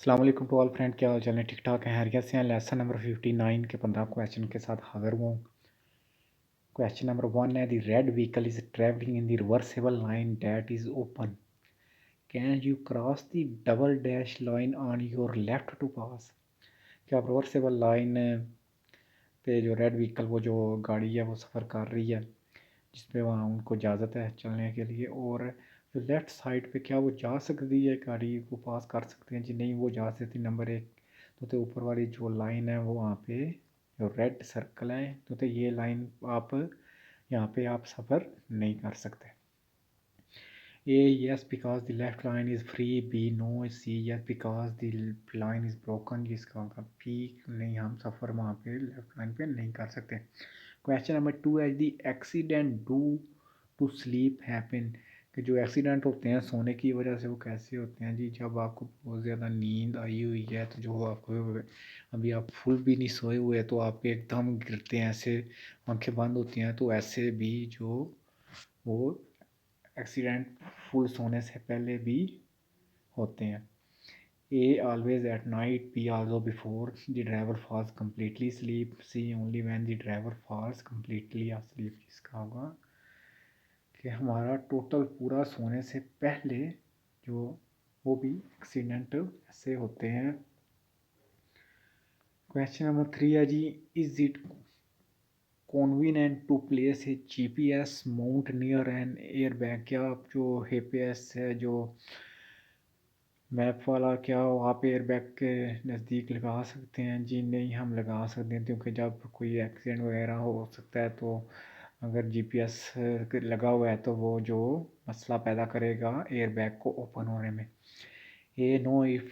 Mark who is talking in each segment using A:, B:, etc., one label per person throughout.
A: अस्सलाम वालेकुम to all friend, क्या हाल चाल है? ठीक ठाक हैं, खैरियत से हैं। लेसन नंबर 59 के 15 क्वेश्चन के साथ हाजिर हुआ हूँ। क्वेश्चन नंबर 1 है, the red vehicle is travelling in the reversible line that is open, can you cross the double dash line on your left to pass. क्या रिवर्सेबल लाइन पे जो रेड व्हीकल, वो जो गाड़ी है वो सफ़र कर रही है, जिसपे वहाँ उनको इजाज़त है चलने के लिए, और जो लेफ़्ट साइड पे क्या वो जा सकती है, गाड़ी को पास कर सकते हैं जी? नहीं, वो जा सकती। नंबर 1 तो ऊपर वाली जो लाइन है वो वहाँ पे जो रेड सर्कल है, तो ये लाइन आप यहाँ पे आप सफ़र नहीं कर सकते। A yes because the left line is free, B no, C yes because the line is broken, जिसका होगा बी, नहीं हम सफ़र वहाँ पे लेफ्ट लाइन पे नहीं कर सकते। क्वेश्चन नंबर 2 है, the accident due to sleep happen, कि जो एक्सीडेंट होते हैं सोने की वजह से, वो कैसे होते हैं जी? जब आपको बहुत ज़्यादा नींद आई हुई है, तो जो आपको अभी आप फुल भी नहीं सोए हुए, तो आपके एकदम गिरते हैं, ऐसे आंखें बंद होती हैं, तो ऐसे भी जो वो एक्सीडेंट फुल सोने से पहले भी होते हैं। A always at night, B also before the driver falls completely asleep, C only when the driver falls completely asleep। इसका होगा कि हमारा टोटल पूरा सोने से पहले जो वो भी एक्सीडेंट ऐसे होते हैं। क्वेश्चन नंबर 3 है जी, is it convenient to place a GPS mount near an airbag। क्या आप जो GPS है, जो मैप वाला, क्या वहाँ पे एयरबैग के नज़दीक लगा सकते हैं जी? नहीं, हम लगा सकते हैं, क्योंकि जब कोई एक्सीडेंट वगैरह हो सकता है, तो अगर जीपीएस लगा हुआ है, तो वो जो मसला पैदा करेगा एयरबैग को ओपन होने में। A no if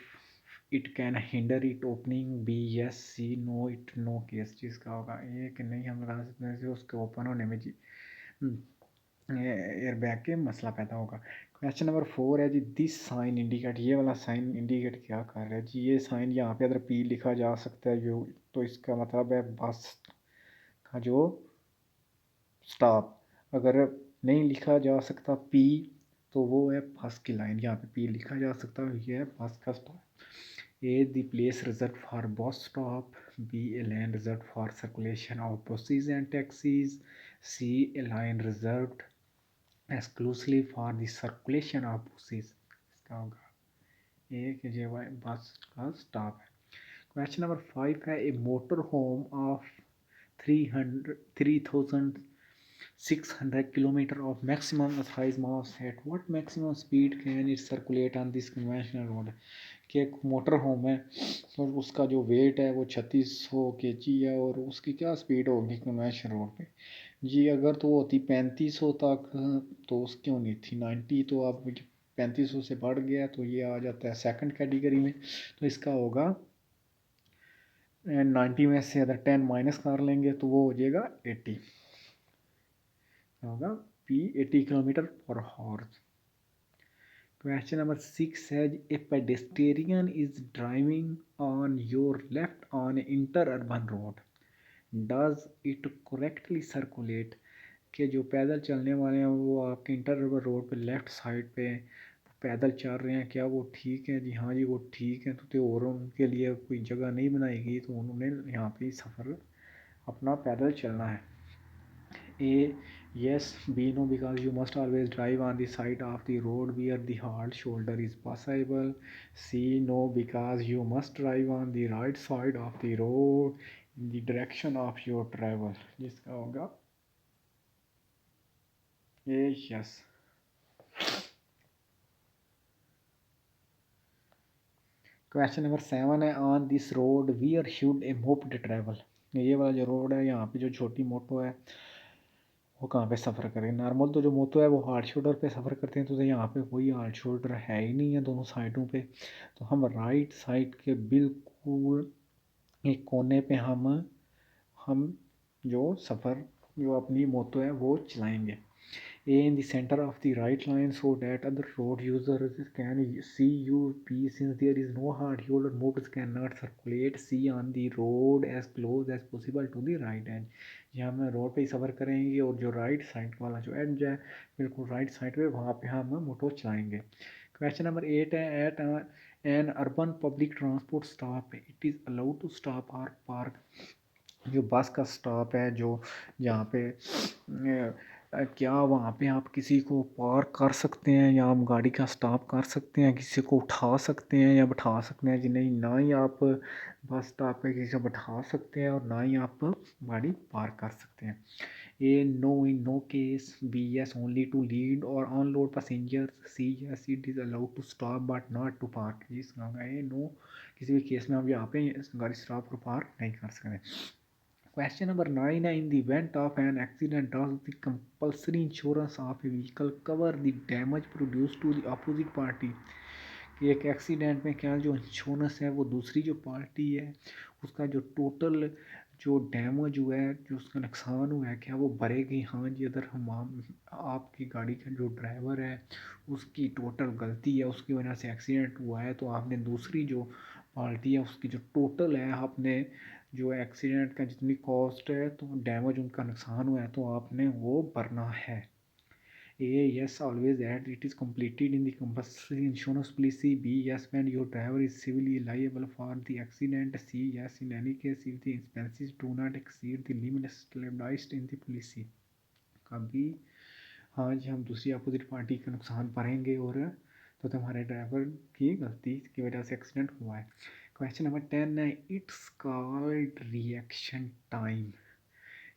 A: it can hinder it opening, B yes, C no it no case. चीज़ का होगा ए कि नहीं, हम लगा सकते हैं उसके ओपन होने में जी एयरबैग के मसला पैदा होगा। क्वेश्चन नंबर 4 है जी, दिस साइन इंडिकेट, ये वाला साइन इंडिकेट क्या कर रहा है जी? ये साइन यहाँ पे अगर पी लिखा जा सकता है जो, तो इसका मतलब है बस का जो स्टॉप। अगर नहीं लिखा जा सकता पी, तो वो है बस की लाइन। यहाँ पे पी लिखा जा सकता है, ये है बस का stop. A the place reserve for bus stop, B a land reserve for circulation of buses and taxis, C a line reserved exclusively for the circulation of buses. इसका होगा एक जो बस का स्टॉप है। Question number 5 है, A motor home of 3600 kilometer of maximum authorized mass, at what maximum speed can it circulate on this conventional road। कि एक motor home है और उसका जो वेट है वो 3600 kg है, और उसकी क्या स्पीड होगी कन्वेंशनल रोड पे जी? अगर तो वो होती 3500 तक, तो उसकी होनी थी 90, तो अब 3500 से बढ़ गया, तो ये आ जाता है सेकंड कैटेगरी में। तो इसका होगा 90 में से अगर 10 माइनस कर लेंगे, तो वो हो जाएगा 80, होगा पी 80 kilometre per hour. Question number 6 है, a pedestrian is driving on your left on inter urban road, does it correctly circulate. के जो पैदल चलने वाले हैं वो आपके इंटर अर्बन रोड पे लेफ्ट साइड पे पैदल चल रहे हैं, क्या वो ठीक है जी? हाँ जी, वो ठीक है। तो और उनके लिए कोई जगह नहीं बनाई गई, तो उन्होंने यहाँ पे सफ़र अपना पैदल चलना है। A yes, B no, because you must always drive on the side of the road where the hard shoulder is possible. C no, because you must drive on the right side of the road in the direction of your travel। जिसका होगा A yes। Question number 7 है, on this road where should a moped travel. ये वाला जो road है, यहाँ पे जो छोटी मोटो है वो कहाँ पे सफ़र करें? नॉर्मल तो जो मोटो है वो हार्ड शोल्डर पे सफ़र करते हैं, तो यहाँ पे कोई हार्ड शोल्डर है ही नहीं है दोनों साइडों पे। तो हम राइट साइड के बिल्कुल एक कोने पे हम जो सफ़र जो अपनी मोटो है वो चलाएंगे। A in the center of the right line so that other road users can see you। B since there is no hard shoulder, motors cannot circulate। C on the road as close as possible to the right edge। यहाँ हम road पे ही सफ़र करेंगे, और जो right side वाला जो as है बिल्कुल राइट साइड पे, वहाँ पे हम मोटर चलाएंगे। क्वेश्चन नंबर 8 है, an urban public transport stop it is allowed to stop और पार्क। जो बस का स्टॉप है, जो जहाँ पे क्या वहाँ पे आप किसी को पार्क कर सकते हैं या आप गाड़ी का स्टॉप कर सकते हैं, किसी को उठा सकते हैं या बैठा सकते हैं? जी नहीं, ना ही आप बस स्टॉप पे किसी को बैठा सकते हैं और ना ही आप गाड़ी पार्क कर सकते हैं। A no, in no case. B yes, only to lead और unload passengers. C yes, it is allowed to stop but not to park. इसका ए नो, किसी भी केस में आप यहाँ पे गाड़ी स्टॉप और पार्क नहीं कर सकते। Question number 9. In the event of an accident, does the compulsory insurance of a vehicle cover the damage produced to the opposite party? कि एक एक्सीडेंट में क्या जो इंश्योरेंस है वो दूसरी जो पार्टी है उसका जो टोटल जो डैमेज हुआ है, जो उसका नुकसान हुआ है, क्या वो भरेगी? हाँ जी, अगर हम आपकी गाड़ी का जो ड्राइवर है उसकी टोटल गलती है, उसकी वजह से एक्सीडेंट हुआ है, तो आपने दूसरी जो पार्टी है उसकी जो टोटल है, आपने जो एक्सीडेंट का जितनी कॉस्ट है तो डैमेज उनका नुकसान हुआ है तो आपने वो भरना है। A, yes, always add it is completed in the compulsory insurance policy. B, yes, when your driver is civilly liable for the accident. C, yes, in any case if the expenses do not exceed the limit established in the policy. कभी हाँ जी, हम दूसरी opposite party का नुकसान भरेंगे और तो तुम्हारे ड्राइवर की गलती की वजह से एक्सीडेंट हुआ है। क्वेश्चन नंबर 10 है, इट्स कॉल्ड रिएक्शन टाइम।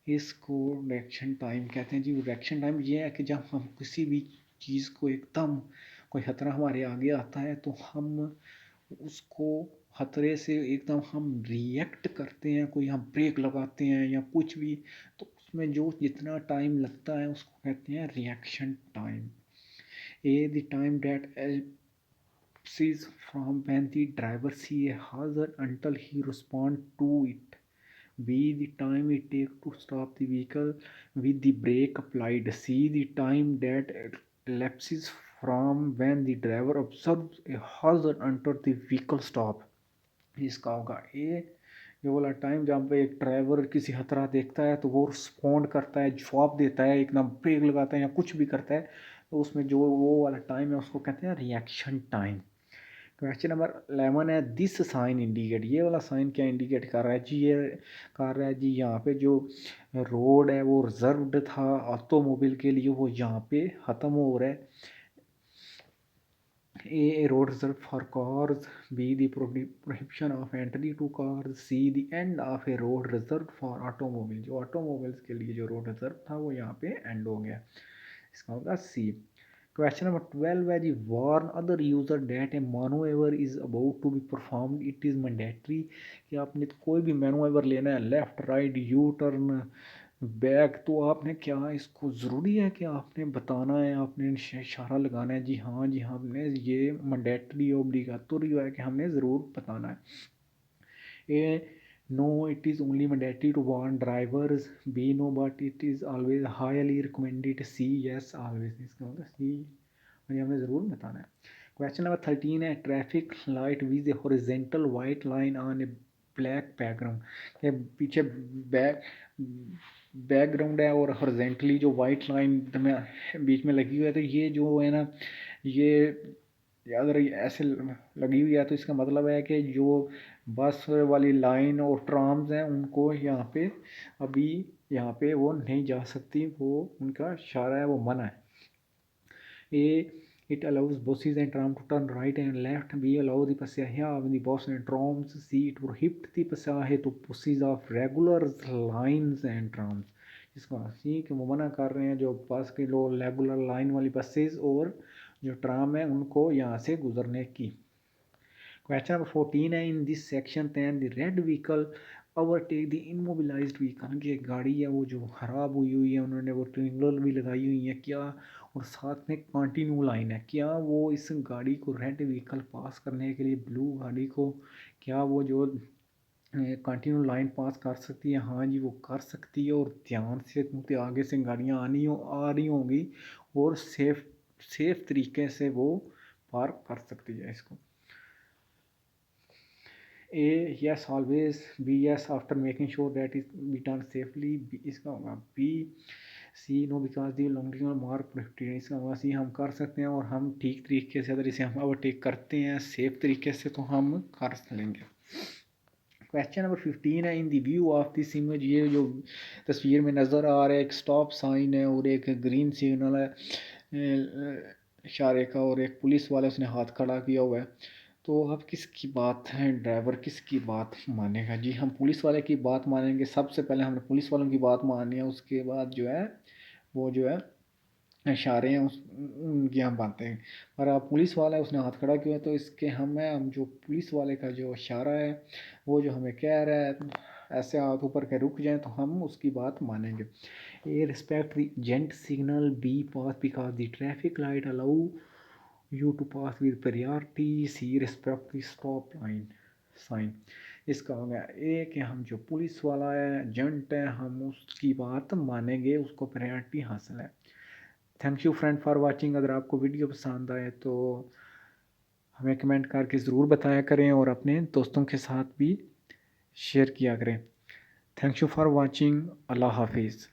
A: इसको रिएक्शन टाइम कहते हैं जी। रिएक्शन टाइम ये है कि जब हम किसी भी चीज़ को एकदम कोई खतरा हमारे आगे आता है तो हम उसको खतरे से एकदम हम रिएक्ट करते हैं, कोई हम ब्रेक लगाते हैं या कुछ भी, तो उसमें जो जितना टाइम लगता है उसको कहते हैं reaction time. A the time that elapses from when the driver see a hazard until he respond to it. B, the time it takes to stop the vehicle with the brake applied. C, the time that elapses from when the driver observes a hazard until the vehicle stop. इसका होगा ए, ये वाला time जहाँ पे एक driver किसी खतरा देखता है तो वो रिस्पॉन्ड करता है, जवाब देता है, एकदम ब्रेक लगाता है या कुछ भी करता है, तो उसमें जो वो वाला टाइम है उसको कहते हैं रिएक्शन टाइम। क्वेश्चन नंबर 11 है, दिस साइन इंडिकेट। ये वाला साइन क्या इंडिकेट कर रहा है जी? ये कर रहा है जी यहाँ पे जो रोड है वो रिजर्व्ड था ऑटोमोबाइल के लिए, वो यहाँ पे ख़त्म हो रहा है। A road reserved for cars. B, the prohibition of entry to cars. C, the end of a road reserved for automobile। जो ऑटोमोबाइल्स के लिए जो रोड रिजर्व था वो यहाँ पे एंड हो गया। इसका होगा सी। क्वेश्चन नंबर 12 है जी, warn other user that a manoeuvre is about to be performed it is mandatory. कि आपने कोई भी मैनूवर लेना है, left right U turn back, तो आपने क्या इसको ज़रूरी है कि आपने बताना है, आपने इशारा लगाना है जी हाँ जी, हमने ये मैंडेटरी ओब्लिगाटोरी है कि हमने ज़रूर बताना है। A no, it is only mandatory to warn drivers. B no, but it is always highly recommended. C yes, always. इसका मतलब सी मुझे हमने ज़रूर बताना है। क्वेश्चन नंबर 13 है, traffic light with A horizontal white line on A black background. के पीछे बैक बैकग्राउंड है और हॉरिजेंटली जो वाइट लाइन बीच में लगी हुई है, तो ये जो है ना, ये अगर ऐसे लगी हुई है तो इसका मतलब है कि जो बस वाली लाइन और ट्राम्स हैं उनको यहाँ पे अभी यहाँ पे वो नहीं जा सकती, वो उनका इशारा है, वो मना है। A, it allows buses and trams to turn right and left. B, allow the passenger of the bus and trams. C, it prohibits the passenger to buses of regular lines and trams। इसका सी कि वो मना कर रहे हैं जो बस के लोग रेगुलर लाइन वाली बसेस और जो ट्राम है उनको यहाँ से गुजरने की। क्वेश्चन नंबर 14 है, in this section 10 the red vehicle overtake the immobilised vehicle. की गाड़ी है वो जो ख़राब हुई है, उन्होंने वो ट्रिंगल भी लगाई हुई है क्या, और साथ में कंटिन्यू लाइन है, क्या वो इस गाड़ी को रेड व्हीकल पास करने के लिए ब्लू गाड़ी को क्या वो जो कंटिन्यू लाइन पास कर सकती है? हाँ जी, वो कर सकती है और ध्यान से, क्योंकि आगे से गाड़ियाँ आ रही होंगी और सेफ तरीके से वो पार कर सकती है इसको। A, yes, always. B, yes, after making sure that it be done safely। B, इसका होगा B, C no because the long mark preference इसका मतलब सी हम कर सकते हैं और हम ठीक तरीके से अगर इसे हम ओवरटेक करते हैं सेफ तरीके से तो हम कर लेंगे। क्वेश्चन नंबर 15 है in the view of this image, ये जो तस्वीर में नज़र आ रहा है एक स्टॉप साइन है और एक ग्रीन सिग्नल है इशारे का और एक पुलिस वाला उसने हाथ खड़ा किया हुआ है। तो अब किसकी बात है, ड्राइवर किसकी बात मानेगा? जी हम पुलिस वाले की बात मानेंगे। सबसे पहले हमने पुलिस वालों की बात माननी है, उसके बाद जो है वो जो है इशारे हैं उनकी हम बातें। और अब पुलिस वाला है उसने हाथ खड़ा किया है तो इसके हम जो पुलिस वाले का जो इशारा है वो जो हमें कह रहा है ऐसे हाथ ऊपर के रुक जाएं तो हम उसकी बात मानेंगे। A respect the gent signal, B pass because the traffic light allow you to pass with priority, C respect the stop line sign. इसका हो गया ए कि हम जो पुलिस वाला है जेंट है हम उसकी बात मानेंगे, उसको प्रायोरिटी हासिल है। Thank you friend for watching. अगर आपको वीडियो पसंद आए तो हमें कमेंट करके ज़रूर बताया करें और अपने दोस्तों के साथ भी शेयर किया करें। Thank you for watching. अल्लाह हाफिज़।